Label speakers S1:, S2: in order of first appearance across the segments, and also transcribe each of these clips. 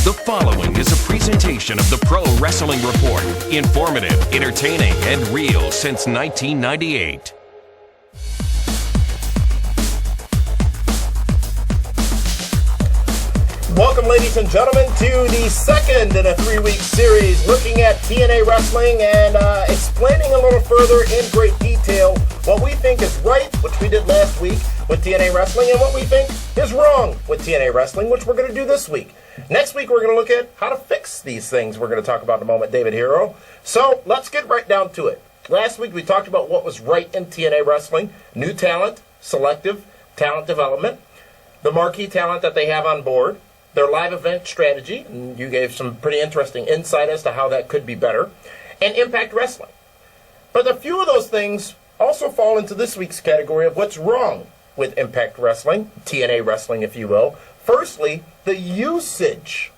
S1: The following is a presentation of the Pro Wrestling Report. Informative, entertaining, and real since 1998.
S2: Welcome, ladies and gentlemen, to the second in a 3-week series looking at TNA Wrestling and explaining a little further in great detail what we think is right, which we did last week with TNA Wrestling, and what we think is wrong with TNA Wrestling, which we're going to do this week. Next week, we're going to look at how to fix these things we're going to talk about in a moment, David Hero. So let's get right down to it. Last week, we talked about what was right in TNA Wrestling, new talent, selective talent development, the marquee talent that they have on board, their live event strategy, and you gave some pretty interesting insight as to how that could be better, and Impact Wrestling. But a few of those things also fall into this week's category of what's wrong with Impact Wrestling, TNA Wrestling, if you will. Firstly, the usage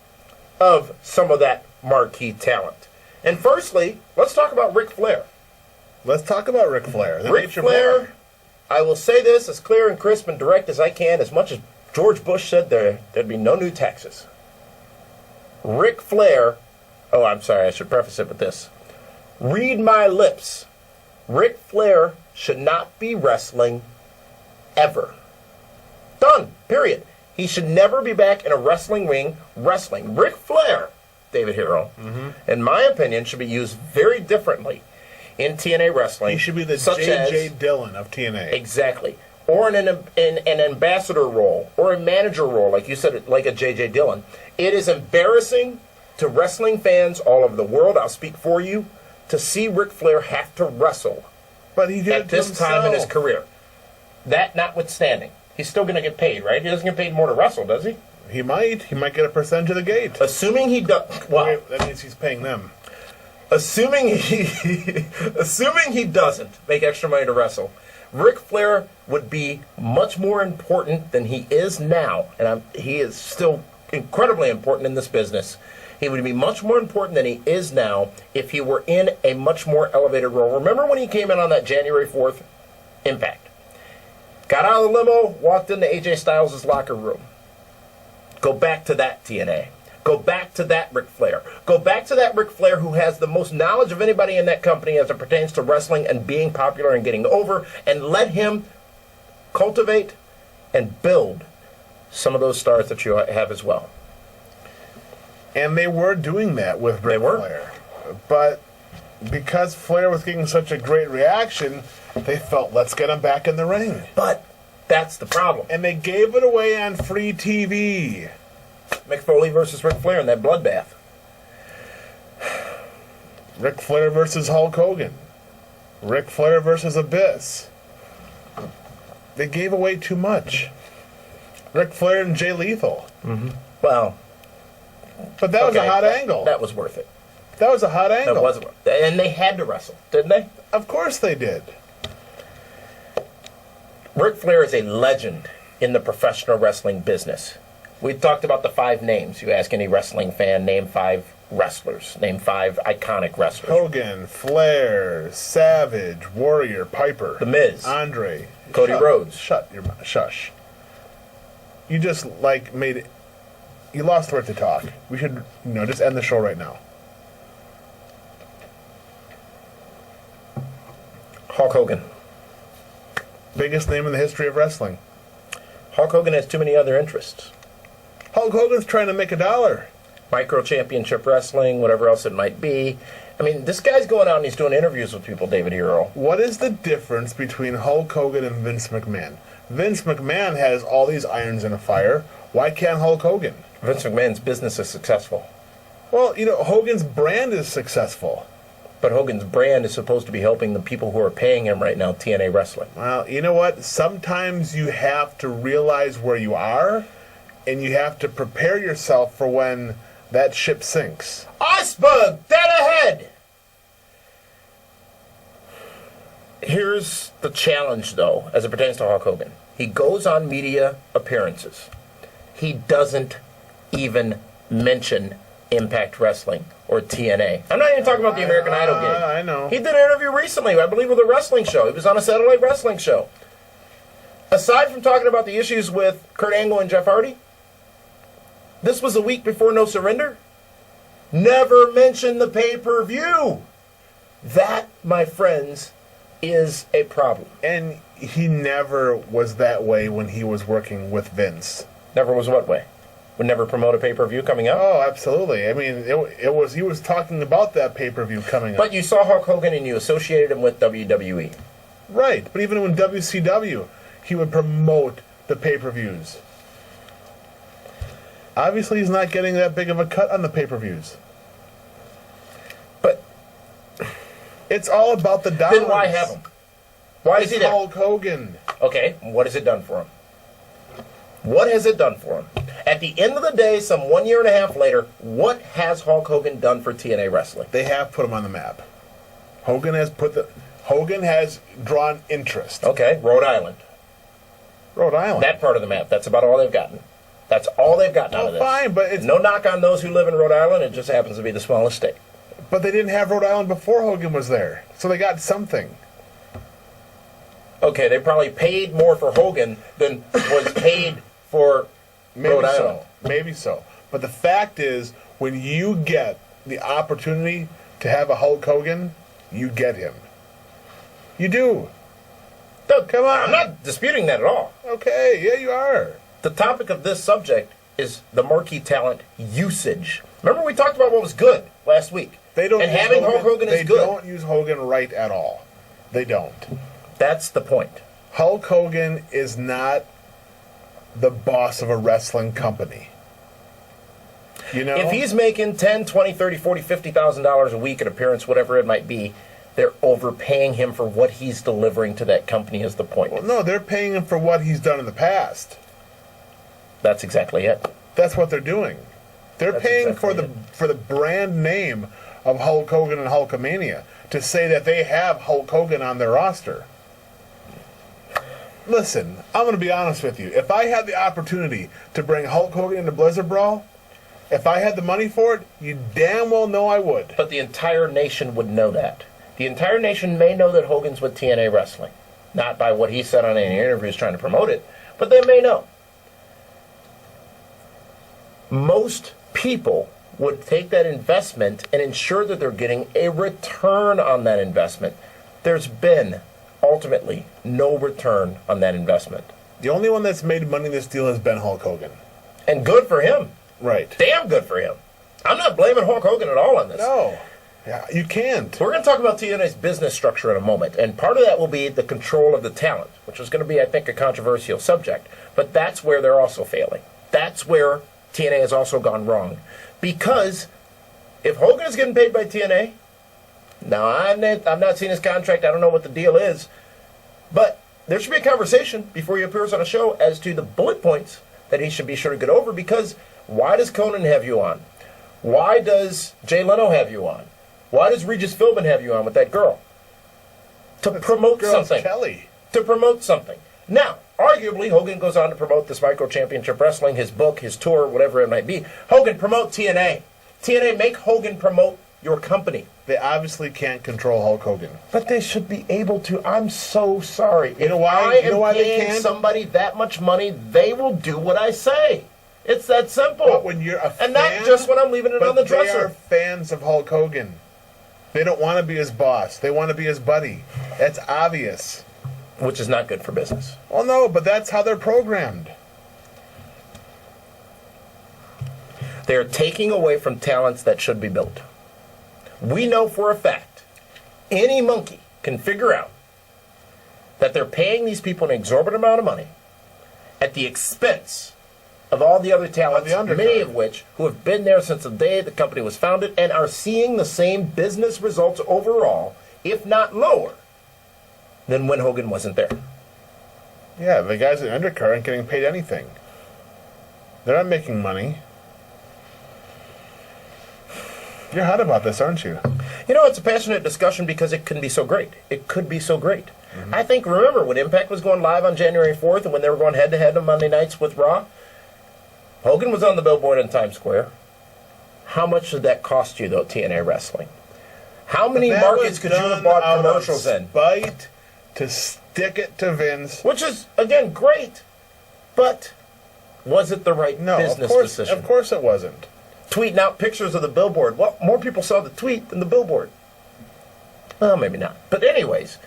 S2: of some of that marquee talent. And firstly, let's talk about Ric Flair.
S3: Let's talk about Ric Flair.
S2: Ric Flair, I will say this as clear and crisp and direct as I can, as much as George Bush said there'd be no new taxes. Ric Flair, oh, I'm sorry, I should preface it with this. Read my lips. Ric Flair should not be wrestling ever. Done. Period. He should never be back in a wrestling ring wrestling. Ric Flair, David Hero, in my opinion, should be used very differently in TNA Wrestling.
S3: He should be the J.J. Dillon of TNA.
S2: Exactly. Or in an ambassador role, or a manager role, like you said, like a J.J. Dillon. It is embarrassing to wrestling fans all over the world, I'll speak for you, to see Ric Flair have to wrestle
S3: but he did
S2: at this time in his career. That notwithstanding, he's still going to get paid, right? He doesn't get paid more to wrestle, does he?
S3: He might. He might get a percentage of the gate.
S2: Assuming he does. Well,
S3: that means he's paying them.
S2: Assuming he doesn't make extra money to wrestle, Ric Flair would be much more important than he is now, and he is still incredibly important in this business. He would be much more important than he is now if he were in a much more elevated role. Remember when he came in on that January 4th Impact? Got out of the limo, walked into AJ Styles' locker room. Go back to that TNA. Go back to that Ric Flair. Go back to that Ric Flair who has the most knowledge of anybody in that company as it pertains to wrestling and being popular and getting over, and let him cultivate and build some of those stars that you have as well.
S3: And they were doing that with Ric Flair. But because Flair was getting such a great reaction, they felt, let's get him back in the ring.
S2: But that's the problem.
S3: And they gave it away on free TV.
S2: Mick Foley versus Ric Flair in that bloodbath.
S3: Ric Flair versus Hulk Hogan. Ric Flair versus Abyss. They gave away too much. Ric Flair and Jay Lethal.
S2: Well,
S3: but that was a hot angle.
S2: That was worth it.
S3: That was a hot angle.
S2: That was worth it. And they had to wrestle, didn't they?
S3: Of course they did.
S2: Ric Flair is a legend in the professional wrestling business. We talked about the 5 names. You ask any wrestling fan, name 5 wrestlers. Name 5 iconic wrestlers.
S3: Hogan, Flair, Savage, Warrior, Piper.
S2: The Miz.
S3: Andre.
S2: Cody Rhodes.
S3: Shut your mouth. Shush. You just, made it. You lost the right to talk. We should, just end the show right now.
S2: Hulk Hogan.
S3: Biggest name in the history of wrestling.
S2: Hulk Hogan has too many other interests.
S3: Hulk Hogan's trying to make $1.
S2: Micro championship wrestling, whatever else it might be. I mean, this guy's going out and he's doing interviews with people, David Hero.
S3: What is the difference between Hulk Hogan and Vince McMahon? Vince McMahon has all these irons in a fire. Why can't Hulk Hogan?
S2: Vince McMahon's business is successful.
S3: Well, Hogan's brand is successful.
S2: But Hogan's brand is supposed to be helping the people who are paying him right now, TNA Wrestling.
S3: Well, you know what? Sometimes you have to realize where you are, and you have to prepare yourself for when that ship sinks.
S2: Iceberg, dead ahead! Here's the challenge, though, as it pertains to Hulk Hogan. He goes on media appearances. He doesn't even mention Impact Wrestling or TNA. I'm not even talking about the American Idol gig.
S3: I know.
S2: He did an interview recently, I believe, with a wrestling show. He was on a satellite wrestling show. Aside from talking about the issues with Kurt Angle and Jeff Hardy, This was a week before No Surrender. Never mention the pay-per-view. That, my friends, is a problem.
S3: And he never was that way when he was working with Vince.
S2: Never was what way? Would never promote a pay-per-view coming up?
S3: Oh, absolutely. I mean, it was he was talking about that pay-per-view coming up.
S2: But you saw Hulk Hogan and you associated him with WWE.
S3: Right, but even in WCW, he would promote the pay-per-views. Obviously, he's not getting that big of a cut on the pay-per-views.
S2: But
S3: it's all about the dollars.
S2: then why have him? Why is he there?
S3: Hulk Hogan.
S2: Okay, what has it done for him? What has it done for him? At the end of the day, some 1.5 years later, what has Hulk Hogan done for TNA Wrestling?
S3: They have put him on the map. Hogan has drawn interest.
S2: Okay, Rhode Island.
S3: Rhode Island.
S2: That part of the map. That's about all they've gotten. That's all they've gotten out of this.
S3: Fine, but it's
S2: no knock on those who live in Rhode Island. It just happens to be the smallest state.
S3: But they didn't have Rhode Island before Hogan was there, so they got something.
S2: Okay, they probably paid more for Hogan than was paid for Rhode Island.
S3: Maybe so. But the fact is, when you get the opportunity to have a Hulk Hogan, you get him. You do.
S2: No,
S3: come on.
S2: I'm not disputing that at all.
S3: Okay, yeah, you are.
S2: The topic of this subject is the marquee talent usage. Remember we talked about what was good last week?
S3: They don't.
S2: And having Hulk Hogan is good.
S3: They don't use Hogan right at all. They don't.
S2: That's the point.
S3: Hulk Hogan is not the boss of a wrestling company. You know?
S2: If he's making $10, $20, $30, $40, $50,000 a week, an appearance, whatever it might be, they're overpaying him for what he's delivering to that company is the point.
S3: Well, no, they're paying him for what he's done in the past.
S2: That's exactly it.
S3: That's what they're doing. They're
S2: That's
S3: paying
S2: exactly
S3: for the brand name of Hulk Hogan and Hulkamania to say that they have Hulk Hogan on their roster. Listen, I'm going to be honest with you. If I had the opportunity to bring Hulk Hogan into Blizzard Brawl, if I had the money for it, you damn well know I would.
S2: But the entire nation would know that. The entire nation may know that Hogan's with TNA Wrestling. Not by what he said on any interviews trying to promote it, but they may know. Most people would take that investment and ensure that they're getting a return on that investment. There's been, ultimately, no return on that investment.
S3: The only one that's made money in this deal has been Hulk Hogan.
S2: And good for him.
S3: Right.
S2: Damn good for him. I'm not blaming Hulk Hogan at all on this.
S3: No. Yeah, you can't.
S2: We're going to talk about TNA's business structure in a moment, and part of that will be the control of the talent, which is going to be, I think, a controversial subject. But that's where they're also failing. That's where TNA has also gone wrong. Because if Hogan is getting paid by TNA, now I've not seen his contract, I don't know what the deal is, but there should be a conversation before he appears on a show as to the bullet points that he should be sure to get over, because why does Conan have you on? Why does Jay Leno have you on? Why does Regis Philbin have you on with that girl? To promote something.
S3: Kelly.
S2: To promote something. Now, arguably, Hogan goes on to promote this Micro Championship Wrestling, his book, his tour, whatever it might be. Hogan, promote TNA. TNA, make Hogan promote your company.
S3: They obviously can't control Hulk Hogan.
S2: But they should be able to. I'm so sorry.
S3: You know why?
S2: If I am paying somebody that much money, they will do what I say. It's that simple.
S3: But when you're a fan,
S2: and not just when I'm leaving it on the dresser.
S3: They are fans of Hulk Hogan. They don't want to be his boss. They want to be his buddy. That's obvious.
S2: Which is not good for business.
S3: Well, no, but that's how they're programmed.
S2: They're taking away from talents that should be built. We know for a fact, any monkey can figure out that they're paying these people an exorbitant amount of money at the expense of all the other talents, many of which who have been there since the day the company was founded and are seeing the same business results overall, if not lower, than when Hogan wasn't there.
S3: Yeah, the guys in the undercard aren't getting paid anything. They're not making money. You're hot about this, aren't you?
S2: You know, it's a passionate discussion because it can be so great. It could be so great. Mm-hmm. I think, remember, when Impact was going live on January 4th and when they were going head-to-head on Monday nights with Raw, Hogan was on the billboard in Times Square. How much did that cost you, though, TNA Wrestling? How many markets could you have bought commercials in?
S3: Spite to stick it to Vince.
S2: Which is, again, great. But Was it the right business decision?
S3: Of course it wasn't.
S2: Tweeting out pictures of the billboard. Well, more people saw the tweet than the billboard. Well, maybe not. But anyways,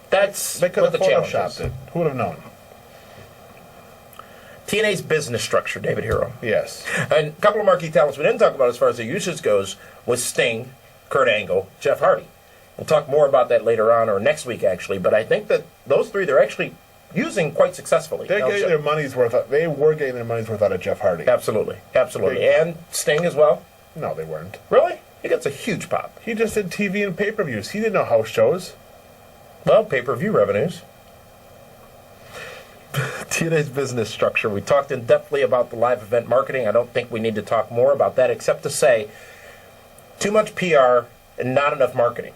S2: that's
S3: They could
S2: what
S3: have
S2: the challenge
S3: photoshopped
S2: is.
S3: it. Who would have known?
S2: TNA's business structure, David Hero.
S3: Yes.
S2: And a couple of marquee talents we didn't talk about as far as the usage goes was Sting, Kurt Angle, Jeff Hardy. We'll talk more about that later on or next week, actually. But I think that those three they're actually using quite successfully.
S3: They're getting their money's worth. They were getting their money's worth out of Jeff Hardy.
S2: Absolutely. Absolutely. And Sting as well.
S3: No, they weren't.
S2: Really? He gets a huge pop.
S3: He just did TV and pay-per-views. He didn't know house shows.
S2: Well, pay-per-view revenues. TNA's business structure. We talked in depthly about the live event marketing. I don't think we need to talk more about that except to say too much PR and not enough marketing.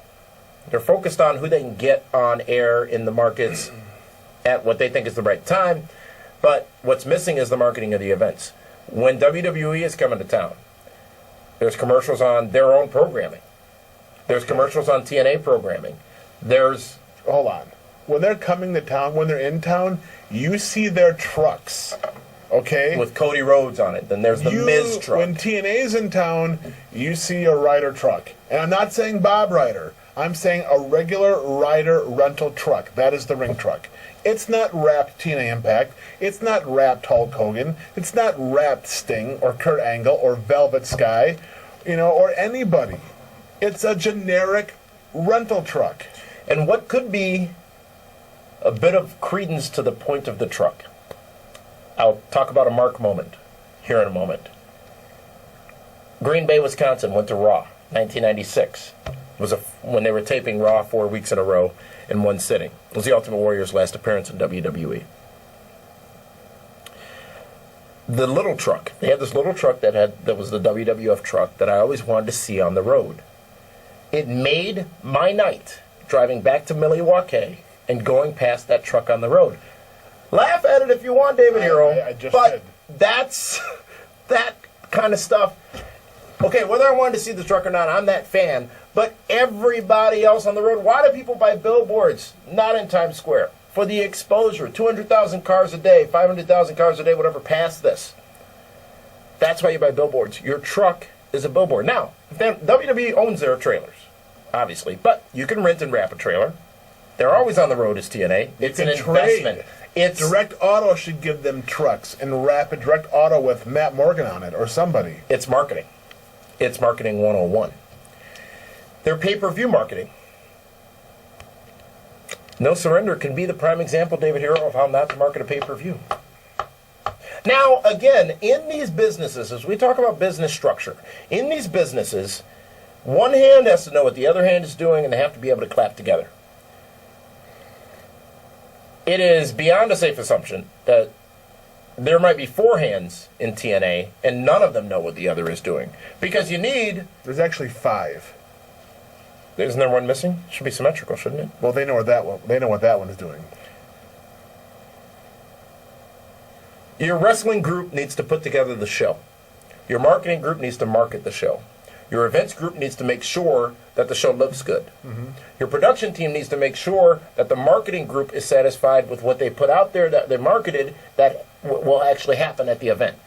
S2: They're focused on who they can get on air in the markets at what they think is the right time, but what's missing is the marketing of the events. When WWE is coming to town, there's commercials on their own programming. There's commercials on TNA programming. There's...
S3: Hold on. When they're coming to town, when they're in town, you see their trucks, okay?
S2: With Cody Rhodes on it. Then there's the Miz truck.
S3: When TNA's in town, you see a Ryder truck. And I'm not saying Bob Ryder. I'm saying a regular Ryder rental truck. That is the ring truck. It's not wrapped TNA Impact. It's not wrapped Hulk Hogan. It's not wrapped Sting or Kurt Angle or Velvet Sky, or anybody. It's a generic rental truck.
S2: And what could be a bit of credence to the point of the truck? I'll talk about a Mark moment here in a moment. Green Bay, Wisconsin went to Raw, 1996. It was when they were taping Raw 4 weeks in a row in one sitting. It was the Ultimate Warrior's last appearance in WWE. The little truck. They had this little truck that was the WWF truck that I always wanted to see on the road. It made my night driving back to Milwaukee and going past that truck on the road. Laugh at it if you want, David Hero.
S3: I just
S2: but
S3: did.
S2: That's that kind of stuff. Okay, whether I wanted to see the truck or not, I'm that fan. But everybody else on the road, why do people buy billboards not in Times Square? For the exposure. 200,000 cars a day, 500,000 cars a day, whatever, past this. That's why you buy billboards. Your truck is a billboard. Now, WWE owns their trailers, obviously. But you can rent and wrap a trailer. They're always on the road as TNA. It's an investment. It's
S3: Direct Auto should give them trucks and wrap a Direct Auto with Matt Morgan on it or somebody.
S2: It's marketing. It's marketing 101. Their pay-per-view marketing. No Surrender can be the prime example, David Hero, of how not to market a pay-per-view. Now, again, in these businesses, as we talk about business structure, in these businesses, one hand has to know what the other hand is doing, and they have to be able to clap together. It is beyond a safe assumption that there might be four hands in TNA, and none of them know what the other is doing. Because you need...
S3: There's actually 5.
S2: Isn't there one missing? Should be symmetrical, shouldn't it?
S3: Well, they know what that one is doing.
S2: Your wrestling group needs to put together the show. Your marketing group needs to market the show. Your events group needs to make sure that the show looks good. Mm-hmm. Your production team needs to make sure that the marketing group is satisfied with what they put out there, that they marketed, that will actually happen at the event.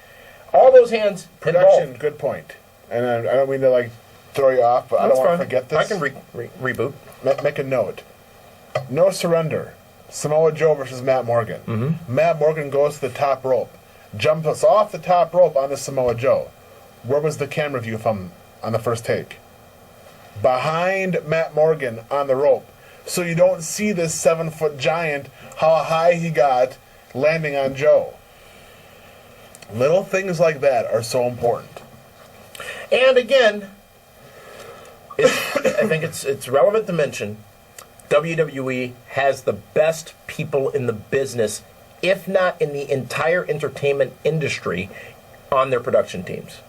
S2: All those hands
S3: Production,
S2: involved.
S3: good point. And I don't mean to throw you off, but I don't want to forget this.
S2: I can reboot.
S3: Make a note. No Surrender. Samoa Joe versus Matt Morgan. Mm-hmm. Matt Morgan goes to the top rope, jumps us off the top rope onto Samoa Joe. Where was the camera view from on the first take? Behind Matt Morgan on the rope. So you don't see this 7-foot giant, how high he got, landing on Joe. Little things like that are so important.
S2: And again, I think it's relevant to mention, WWE has the best people in the business, if not in the entire entertainment industry, on their production teams.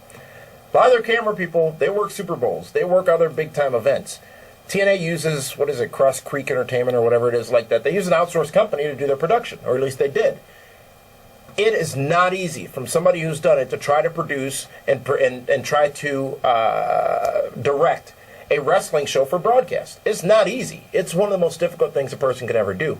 S2: A lot of their camera people, they work Super Bowls. They work other big-time events. TNA uses, Cross Creek Entertainment or whatever it is like that. They use an outsourced company to do their production, or at least they did. It is not easy from somebody who's done it to try to produce and try to direct a wrestling show for broadcast. It's not easy. It's one of the most difficult things a person could ever do.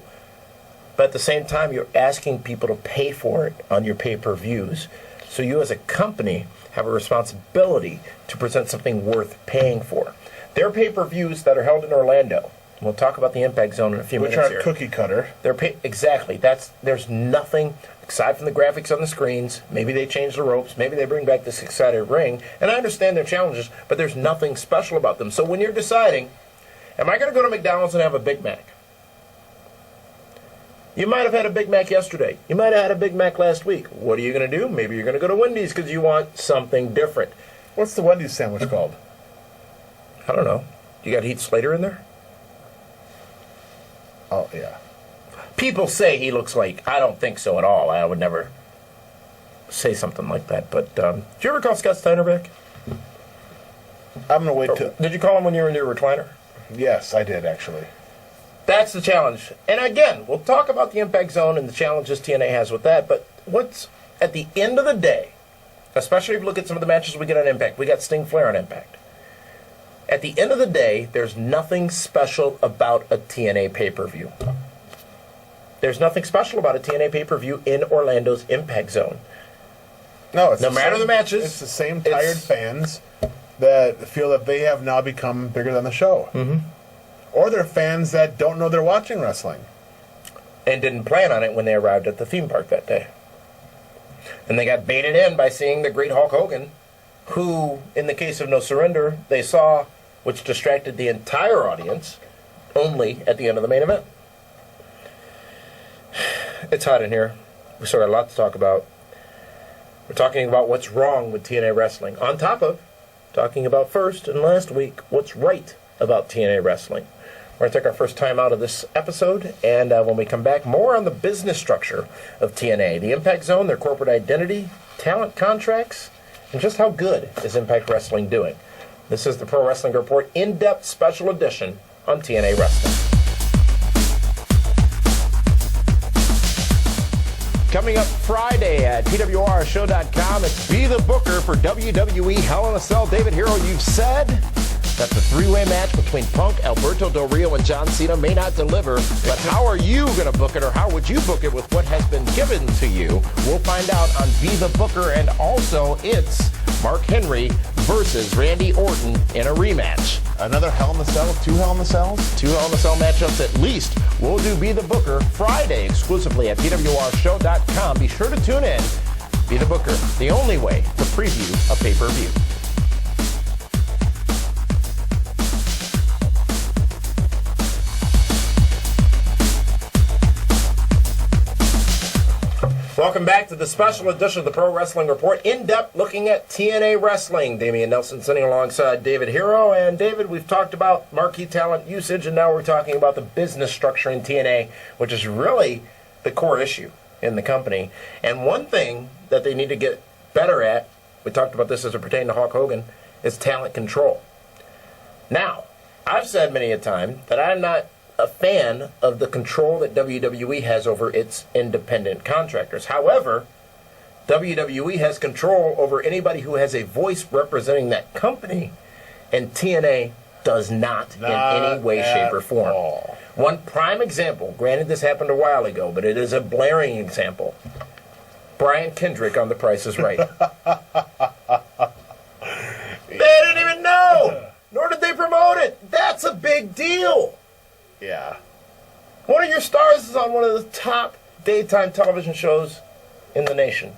S2: But at the same time, you're asking people to pay for it on your pay-per-views. So you as a company have a responsibility to present something worth paying for. Their pay-per-views that are held in Orlando, we'll talk about the Impact Zone in a few minutes here.
S3: Which are cookie cutter.
S2: Exactly. There's nothing, aside from the graphics on the screens, maybe they change the ropes, maybe they bring back the six-sided ring, and I understand their challenges, but there's nothing special about them. So when you're deciding, am I going to go to McDonald's and have a Big Mac? You might have had a Big Mac yesterday. You might have had a Big Mac last week. What are you going to do? Maybe you're going to go to Wendy's because you want something different.
S3: What's the Wendy's sandwich called?
S2: I don't know. You got Heath Slater in there?
S3: Oh, yeah.
S2: People say he looks like... I don't think so at all. I would never say something like that. But did you ever call Scott Steiner back?
S3: I'm going to wait till...
S2: Did you call him when you were in your recliner?
S3: Yes, I did, actually.
S2: That's the challenge. And again, we'll talk about the Impact Zone and the challenges TNA has with that. But what's at the end of the day, especially if you look at some of the matches we get on Impact, we got Sting Flair on Impact. At the end of the day, there's nothing special about a TNA pay-per-view. There's nothing special about a TNA pay-per-view in Orlando's Impact Zone.
S3: No, it's
S2: no matter the matches.
S3: It's the same tired fans that feel that they have now become bigger than the show.
S2: Mm-hmm.
S3: Or they're fans that don't know they're watching wrestling.
S2: And didn't plan on it when they arrived at the theme park that day. And they got baited in by seeing the great Hulk Hogan, who, in the case of No Surrender, they saw, which distracted the entire audience, only at the end of the main event. It's hot in here. We still got a lot to talk about. We're talking about what's wrong with TNA Wrestling. On top of talking about first and last week, what's right about TNA Wrestling. We're going to take our first time out of this episode, and when we come back, more on the business structure of TNA, the Impact Zone, their corporate identity, talent contracts, and just how good is Impact Wrestling doing. This is the Pro Wrestling Report in-depth special edition on TNA Wrestling. Coming up Friday at PWRShow.com, it's Be the Booker for WWE Hell in a Cell. David Hero, you've said that the three-way match between Punk, Alberto Del Rio, and John Cena may not deliver, but how are you going to book it, or how would you book it with what has been given to you? We'll find out on Be the Booker, and also it's Mark Henry versus Randy Orton in a rematch.
S3: Another Hell in the Cell? Two Hell in the Cells?
S2: Two Hell in the Cell matchups at least. We'll do Be the Booker Friday exclusively at PWRShow.com. Be sure to tune in. Be the Booker, the only way to preview a pay-per-view. Welcome back to the special edition of the Pro Wrestling Report, in-depth looking at TNA Wrestling. Damian Nelson sitting alongside David Hero. And David, we've talked about marquee talent usage, and now we're talking about the business structure in TNA, which is really the core issue in the company. And one thing that they need to get better at, we talked about this as it pertained to Hulk Hogan, is talent control. Now, I've said many a time that I'm not a fan of the control that WWE has over its independent contractors. However, WWE has control over anybody who has a voice representing that company, and TNA does not in any way, shape, or form.
S3: All.
S2: One prime example, granted this happened a while ago, but it is a blaring example. Brian Kendrick on The Price is Right. They didn't even know, nor did they promote it. That's a big deal.
S3: Yeah.
S2: One of your stars is on one of the top daytime television shows in the nation.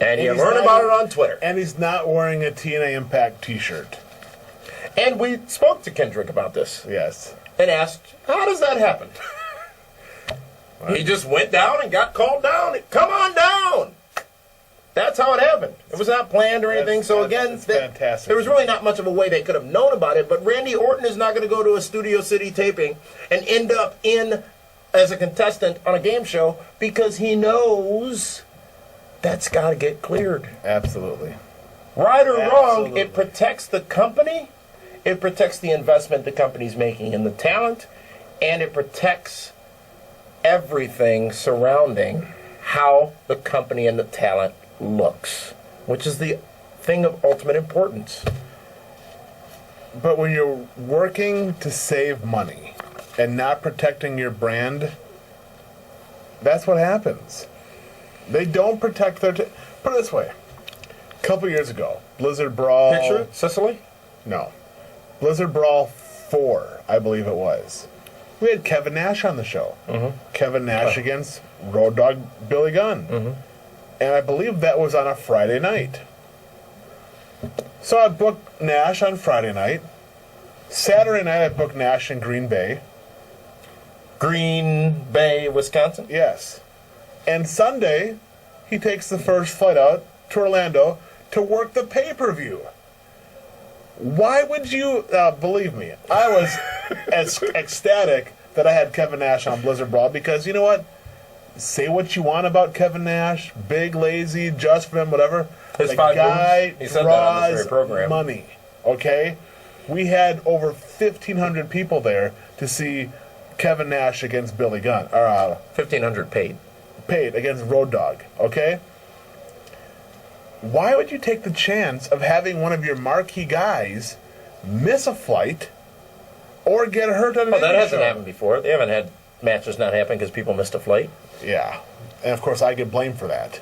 S2: And you learn about it on Twitter.
S3: And he's not wearing a TNA Impact t-shirt.
S2: And we spoke to Kendrick about this.
S3: Yes.
S2: And asked, how does that happen? He just went down and got called down. Come on down! That's how it happened. It was not planned or anything.
S3: That's fantastic.
S2: There was really not much of a way they could have known about it. But Randy Orton is not going to go to a Studio City taping and end up in as a contestant on a game show because he knows that's got to get cleared.
S3: Absolutely.
S2: Right or wrong,
S3: Absolutely.
S2: it protects the company. It protects the investment the company's making in the talent. And it protects everything surrounding how the company and the talent looks, which is the thing of ultimate importance.
S3: But when you're working to save money and not protecting your brand, That's what happens. They don't protect their... put it this way. A couple years ago, Blizzard Brawl...
S2: Picture it? Sicily?
S3: No. Blizzard Brawl 4, I believe it was. We had Kevin Nash on the show. Kevin Nash against Road Dogg Billy Gunn. And I believe that was on a Friday night. So I booked Nash on Friday night. Saturday night I booked Nash in Green Bay.
S2: Green Bay, Wisconsin?
S3: Yes. And Sunday, he takes the first flight out to Orlando to work the pay-per-view. Why would you... believe me, I was as ecstatic that I had Kevin Nash on Blizzard Brawl because, you know what? Say what you want about Kevin Nash, big, lazy, just for him, whatever.
S2: His
S3: the
S2: five
S3: guy
S2: moves. He said that on this very
S3: draws
S2: program.
S3: money, okay? We had over 1,500 people there to see Kevin Nash against Billy Gunn.
S2: 1,500 paid.
S3: Paid against Road Dogg, okay? Why would you take the chance of having one of your marquee guys miss a flight or get hurt on an
S2: Well, that
S3: indie
S2: hasn't
S3: show?
S2: happened before. They haven't had matches not happen because people missed a flight.
S3: Yeah. And of course I get blamed for that.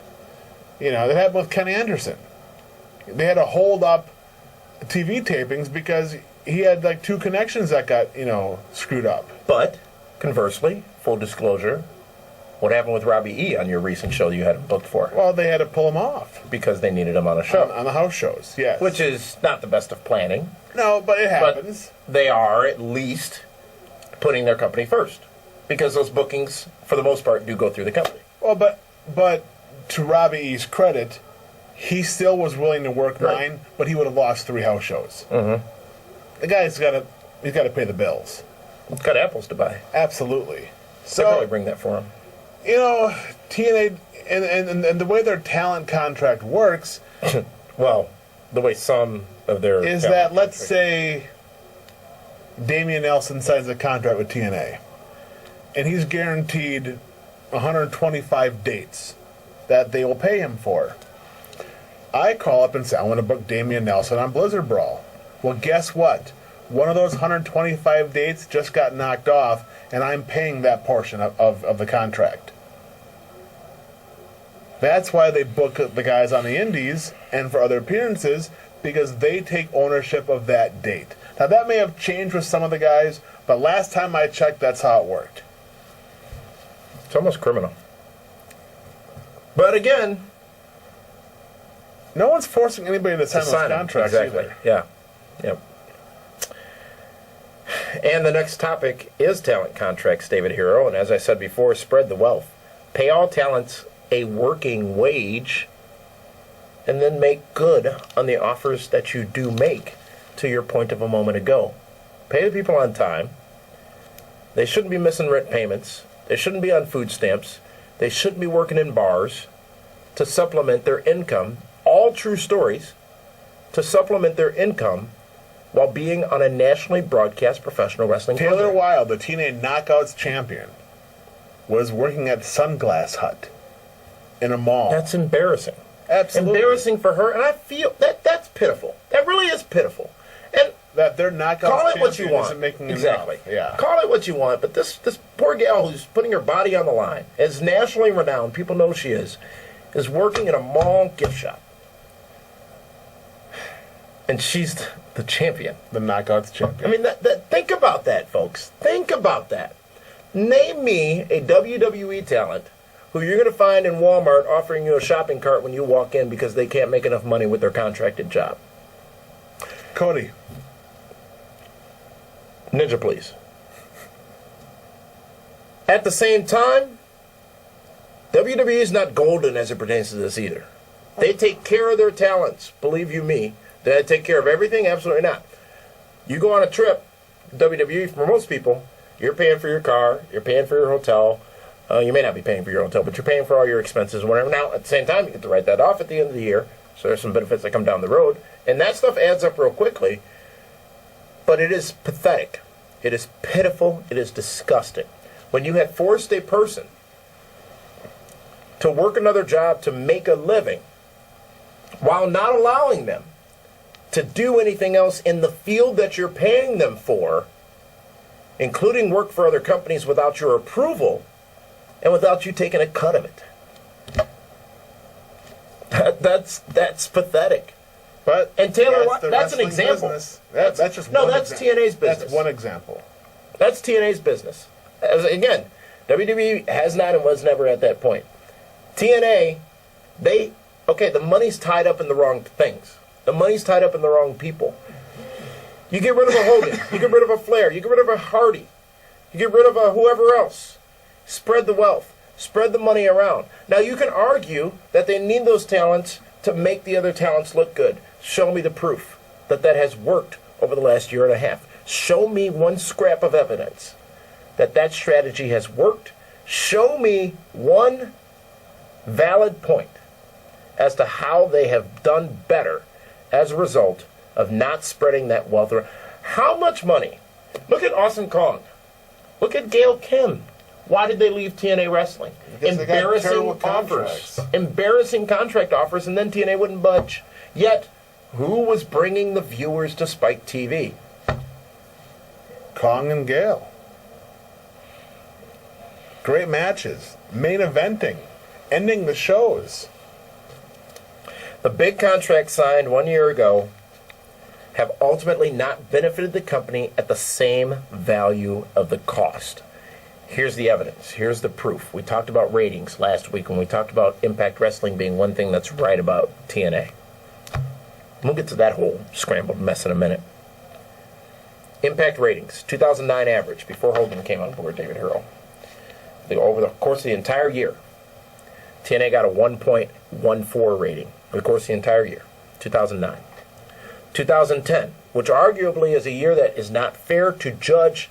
S3: You know, that happened with Kenny Anderson. They had to hold up TV tapings because he had like 2 connections that got, screwed up.
S2: But, conversely, full disclosure, what happened with Robbie E. on your recent show you had him booked for?
S3: Well, they had to pull him off.
S2: Because they needed him on a show.
S3: On the house shows, yes.
S2: Which is not the best of planning.
S3: No, but it
S2: But
S3: happens.
S2: they are at least putting their company first. Because those bookings, for the most part, do go through the company.
S3: Well, but to Robbie E.'s credit, he still was willing to work
S2: Right.
S3: 9, but he would have lost 3 house shows. The guy's got to pay the bills.
S2: It's got apples to buy.
S3: Absolutely.
S2: They'll probably
S3: So,
S2: bring that for him.
S3: TNA and the way their talent contract works
S2: Well, the way some of their...
S3: is
S2: talent
S3: that, let's
S2: contracts-
S3: say Damian Nelson signs a contract with TNA, and he's guaranteed 125 dates that they will pay him for. I call up and say, I want to book Damian Nelson on Blizzard Brawl. Well, guess what? One of those 125 dates just got knocked off, and I'm paying that portion of the contract. That's why they book the guys on the indies and for other appearances, because they take ownership of that date. Now, that may have changed with some of the guys, but last time I checked, that's how it worked.
S2: It's almost criminal. But again...
S3: No one's forcing anybody to sign those
S2: them.
S3: contracts
S2: Exactly.
S3: either.
S2: Yeah. Yep. And the next topic is talent contracts, David Hero. And as I said before, spread the wealth. Pay all talents a working wage, and then make good on the offers that you do make, to your point of a moment ago. Pay the people on time. They shouldn't be missing rent payments. They shouldn't be on food stamps. They shouldn't be working in bars to supplement their income. All true stories. To supplement their income while being on a nationally broadcast professional wrestling
S3: Taylor
S2: program.
S3: Wilde, the TNA Knockouts champion, was working at Sunglass Hut in a mall.
S2: That's embarrassing.
S3: Absolutely.
S2: Embarrassing for her, and I feel that's pitiful. That really is pitiful. And
S3: That their Knockouts
S2: call it what you
S3: champion
S2: want.
S3: isn't making
S2: Exactly.
S3: enough. Yeah.
S2: Call it what you want, but this poor gal who's putting her body on the line, is nationally renowned, people know she is working in a mall gift shop. And she's the champion.
S3: The Knockouts champion.
S2: I mean, think about that, folks. Think about that. Name me a WWE talent who you're going to find in Walmart offering you a shopping cart when you walk in because they can't make enough money with their contracted job.
S3: Cody.
S2: Ninja, please. At the same time, WWE is not golden as it pertains to this either. They take care of their talents, believe you me. They take care of everything? Absolutely not. You go on a trip, WWE, for most people, you're paying for your car, you're paying for your hotel. You may not be paying for your hotel, but you're paying for all your expenses and whatever. Now, at the same time, you get to write that off at the end of the year, so there's some benefits that come down the road. And that stuff adds up real quickly, but it is pathetic. It is pitiful. It is disgusting. When you have forced a person to work another job to make a living while not allowing them to do anything else in the field that you're paying them for, including work for other companies without your approval, and without you taking a cut of it. That's pathetic.
S3: But
S2: and Taylor,
S3: that's,
S2: that's an example.
S3: That's just
S2: no,
S3: one
S2: that's
S3: example.
S2: TNA's business.
S3: That's one example.
S2: That's TNA's business. Again, WWE has not and was never at that point. TNA, the money's tied up in the wrong things. The money's tied up in the wrong people. You get rid of a Hogan, you get rid of a Flair, you get rid of a Hardy, you get rid of a whoever else. Spread the wealth, spread the money around. Now you can argue that they need those talents to make the other talents look good. Show me the proof that has worked over the last year and a half. Show me one scrap of evidence that strategy has worked. Show me one valid point as to how they have done better as a result of not spreading that wealth around. How much money? Look at Awesome Kong. Look at Gail Kim. Why did they leave TNA Wrestling?
S3: Because
S2: embarrassing offers. Embarrassing contract offers, and then TNA wouldn't budge. Yet, who was bringing the viewers to Spike TV?
S3: Kong and Gale. Great matches. Main eventing. Ending the shows.
S2: The big contracts signed 1 year ago have ultimately not benefited the company at the same value of the cost. Here's the evidence. Here's the proof. We talked about ratings last week when we talked about Impact Wrestling being one thing that's right about TNA. We'll get to that whole scrambled mess in a minute. Impact ratings, 2009 average, before Hogan came on board, David Hero. Over the course of the entire year, TNA got a 1.14 rating over the course of the entire year, 2009. 2010, which arguably is a year that is not fair to judge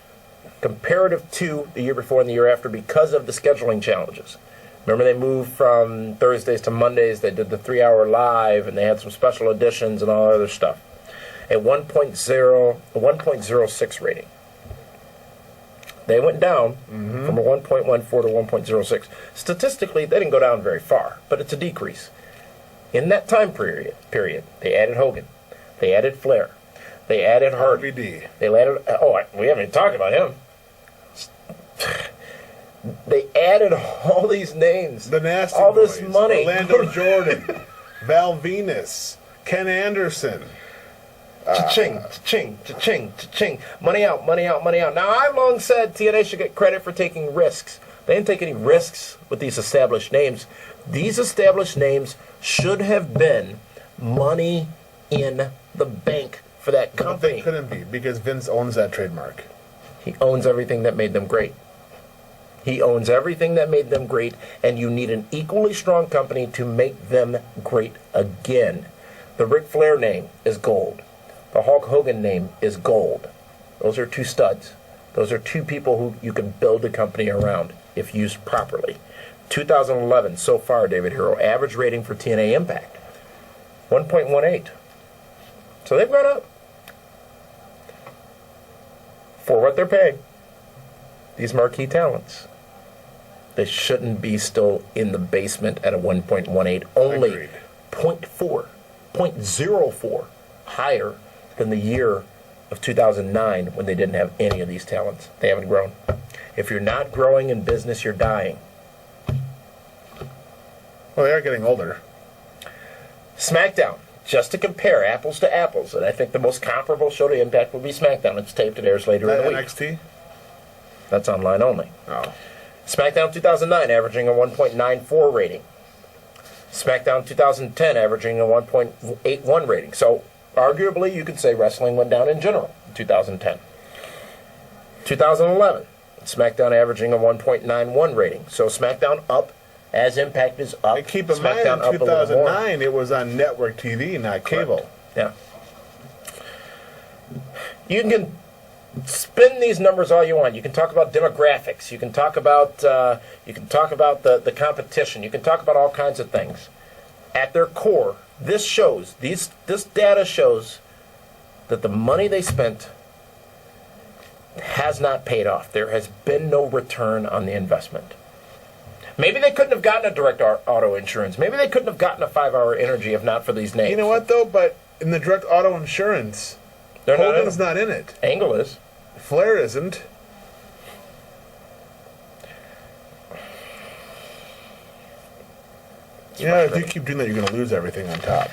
S2: comparative to the year before and the year after because of the scheduling challenges. Remember, they moved from Thursdays to Mondays. They did the 3-hour live, and they had some special editions and all other stuff. A 1.06 rating. They went down from a 1.14 to 1.06. Statistically, they didn't go down very far, but it's a decrease. In that time period, they added Hogan. They added Flair. They added Hardy.
S3: RVD.
S2: They added, we haven't even talked about him. They added all these names.
S3: The Nasty
S2: all
S3: Boys,
S2: this money.
S3: Orlando Jordan, Val Venus, Ken Anderson.
S2: Cha-ching, cha-ching, cha-ching, cha-ching. Money out, money out, money out. Now, I've long said TNA should get credit for taking risks. They didn't take any risks with these established names. These established names should have been money in the bank for that company.
S3: But they couldn't be because Vince owns that trademark.
S2: He owns everything that made them great. He owns everything that made them great, and you need an equally strong company to make them great again. The Ric Flair name is gold. The Hulk Hogan name is gold. Those are two studs. Those are two people who you can build a company around if used properly. 2011, so far, David Hero, average rating for TNA Impact, 1.18. So they've gone up. For what they're paying, these marquee talents, they shouldn't be still in the basement at a 1.18. Only
S3: Agreed.
S2: 0.04 higher than the year of 2009 when they didn't have any of these talents. They haven't grown. If you're not growing in business, you're dying.
S3: Well, they are getting older.
S2: SmackDown, just to compare apples to apples, and I think the most comparable show to Impact would be SmackDown. It's taped, it airs later in the week.
S3: NXT?
S2: That's online only.
S3: Oh.
S2: SmackDown 2009 averaging a 1.94 rating. SmackDown 2010 averaging a 1.81 rating. So arguably you could say wrestling went down in general in 2010. 2011, SmackDown averaging a 1.91 rating. So SmackDown up as Impact is up.
S3: And keep in
S2: SmackDown
S3: mind, in 2009, it was on network TV, not cable.
S2: Yeah. You can spin these numbers all you want. You can talk about demographics. You can talk about the competition. You can talk about all kinds of things. At their core, this data shows that the money they spent has not paid off. There has been no return on the investment. Maybe they couldn't have gotten a direct auto insurance. Maybe they couldn't have gotten a 5-hour energy if not for these names.
S3: You know what, though? But in the direct auto insurance, Hogan's not in it.
S2: Angle is.
S3: Flair isn't. Yeah, if you keep doing that, you're going to lose everything on top.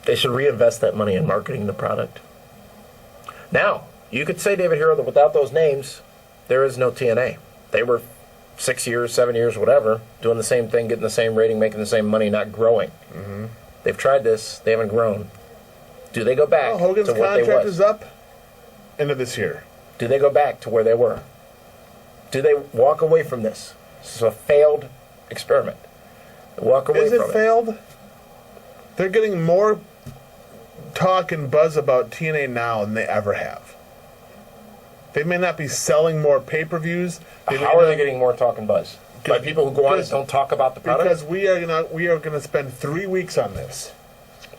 S4: They should reinvest that money in marketing the product. Now, you could say, David Hero, that without those names, there is no TNA. They were 6 years, 7 years, whatever, doing the same thing, getting the same rating, making the same money, not growing. Mm-hmm. They've tried this. They haven't grown. Do they go back
S3: well, Hogan's
S4: to what they
S3: contract
S4: was?
S3: is up end of this year.
S4: Do they go back to where they were? Do they walk away from this? This is a failed experiment. They walk away
S3: Is
S4: from
S3: it failed? They're getting more talk and buzz about TNA now than they ever have. They may not be selling more pay-per-views.
S4: How are they getting more talk and buzz? By people who go on and don't talk about the product?
S3: Because we are gonna spend 3 weeks on this.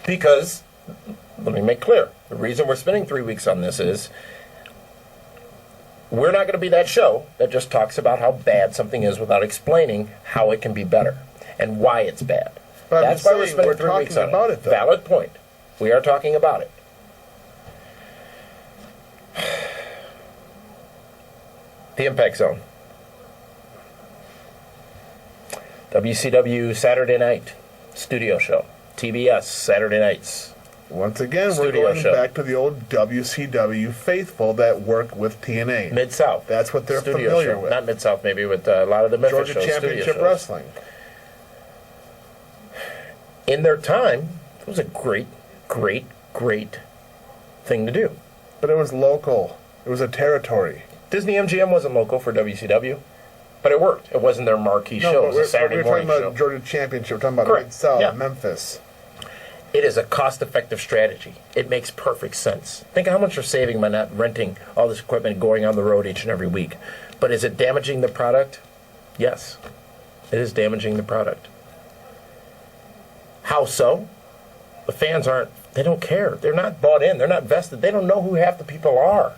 S4: Because, let me make clear, the reason we're spending 3 weeks on this is we're not going to be that show that just talks about how bad something is without explaining how it can be better and why it's bad.
S3: But
S4: That's why we're spending 3 weeks on
S3: about
S4: it.
S3: Though.
S4: Valid point. We are talking about it. The Impact Zone. WCW Saturday Night Studio Show. TBS Saturday Nights.
S3: Once again,
S4: Studio
S3: we're going
S4: show.
S3: back to the old WCW faithful that work with TNA.
S4: Mid-South.
S3: That's what they're
S4: Studio
S3: familiar
S4: show.
S3: with.
S4: Not Mid-South, maybe, with a lot of the Memphis
S3: Georgia
S4: shows.
S3: Championship
S4: studio shows.
S3: Wrestling.
S4: In their time, it was a great, great, great thing to do.
S3: But it was local. It was a territory.
S4: Disney MGM wasn't local for WCW, but it worked. It wasn't their marquee show. It was a Saturday
S3: we're
S4: morning
S3: talking
S4: show.
S3: about Georgia Championship. We're talking about
S4: Correct.
S3: Mid-South,
S4: Yeah.
S3: Memphis.
S4: It is a cost-effective strategy. It makes perfect sense. Think of how much you're saving by not renting all this equipment and going on the road each and every week. But is it damaging the product? Yes. It is damaging the product. How so? The fans they don't care. They're not bought in. They're not vested. They don't know who half the people are.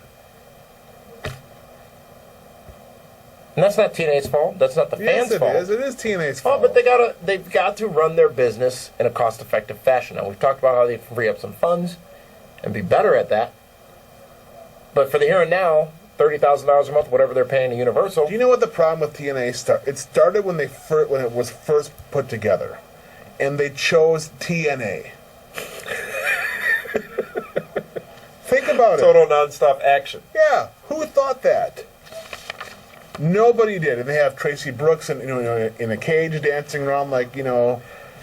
S4: And that's not TNA's fault. That's not the fans' fault.
S3: Yes, it is. It is TNA's
S4: Oh,
S3: fault.
S4: but they've got to run their business in a cost-effective fashion. Now, we've talked about how they can free up some funds and be better at that. But for the here and now, $30,000 a month, whatever they're paying to Universal.
S3: Do you know what the problem with TNA started? It started when when it was first put together, and they chose TNA. Think about it.
S4: Total nonstop action.
S3: Yeah, who thought that? Nobody did. And they have Tracy Brooks in a cage dancing around like,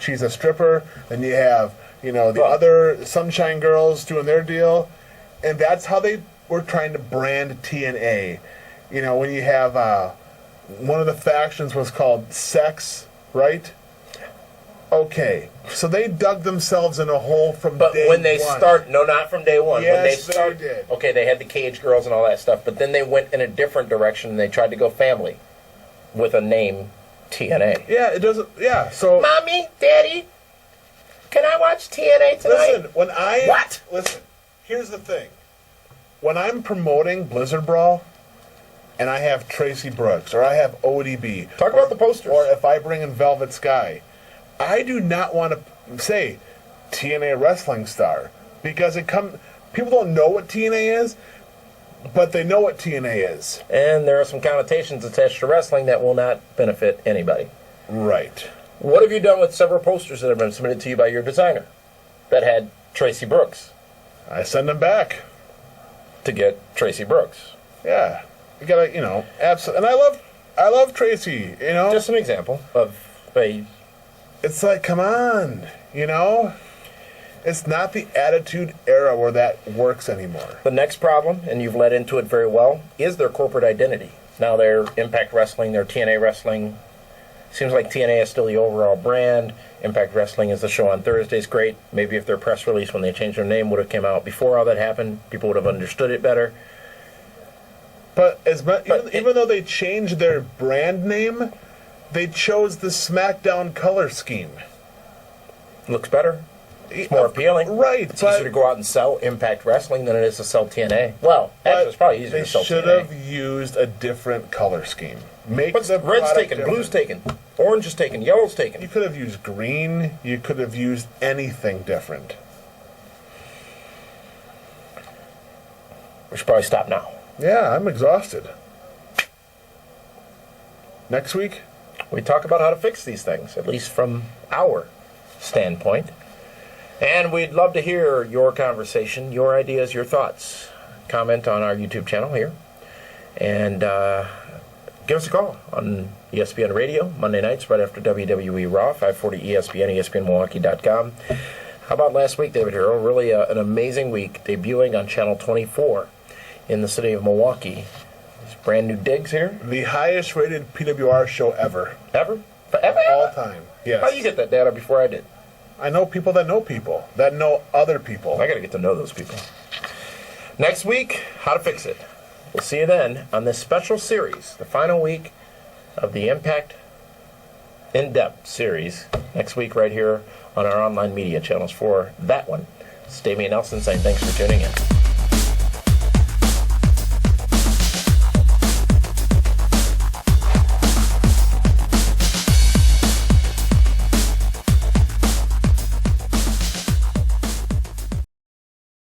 S3: she's a stripper. Then you have, the other Sunshine Girls doing their deal. And that's how they were trying to brand TNA. When you have one of the factions was called Sex, right? Okay. So they dug themselves in a hole from day one.
S4: But when they start, no, not from day one. When they
S3: Yes,
S4: start,
S3: they did.
S4: okay, they had the cage girls and all that stuff, but then they went in a different direction and they tried to go family with a name TNA.
S3: Yeah, it doesn't. Yeah, so.
S4: Mommy, Daddy, can I watch TNA tonight?
S3: Listen, Listen, here's the thing. When I'm promoting Blizzard Brawl, and I have Tracy Brooks, or I have ODB.
S4: Talk about the posters.
S3: Or if I bring in Velvet Sky, I do not want to say TNA Wrestling Star, because people don't know what TNA is, but they know what TNA is.
S4: And there are some connotations attached to wrestling that will not benefit anybody.
S3: Right.
S4: What have you done with several posters that have been submitted to you by your designer that had Tracy Brooks
S3: I send them back.
S4: to get Tracy Brooks?
S3: Yeah. You gotta, absolutely. And I love Tracy,
S4: Just an example of a...
S3: It's like, come on, It's not the Attitude Era where that works anymore.
S4: The next problem, and you've led into it very well, is their corporate identity. Now they're Impact Wrestling, they're TNA Wrestling. Seems like TNA is still the overall brand. Impact Wrestling is the show on Thursdays. Great. Maybe if their press release when they changed their name would have come out before all that happened, people would have understood it better.
S3: But even though they changed their brand name, they chose the SmackDown color scheme.
S4: Looks better. It's more appealing.
S3: Right.
S4: It's easier to go out and sell Impact Wrestling than it is to sell TNA. Well, actually, it's probably easier to sell TNA.
S3: They should have used a different color scheme.
S4: But red's taken, blue's taken, orange is taken, yellow's taken.
S3: You could have used green. You could have used anything different.
S4: We should probably stop now.
S3: Yeah, I'm exhausted. Next week,
S4: we talk about how to fix these things, at least from our standpoint. And we'd love to hear your conversation, your ideas, your thoughts. Comment on our YouTube channel here. And give us a call on ESPN Radio, Monday nights right after WWE Raw, 540 ESPN, ESPNMilwaukee.com. How about last week, David Hero? Really an amazing week, debuting on Channel 24 in the city of Milwaukee. These brand new digs here.
S3: the highest rated PWR show ever.
S4: Ever? Forever?
S3: All time. Yes.
S4: How do you get that data before I did?
S3: I know people that know other people.
S4: I got to get to know those people. Next week, how to fix it. We'll see you then on this special series, the final week of the Impact In-Depth series. Next week right here on our online media channels for that one. It's Damian Nelson saying thanks for tuning in.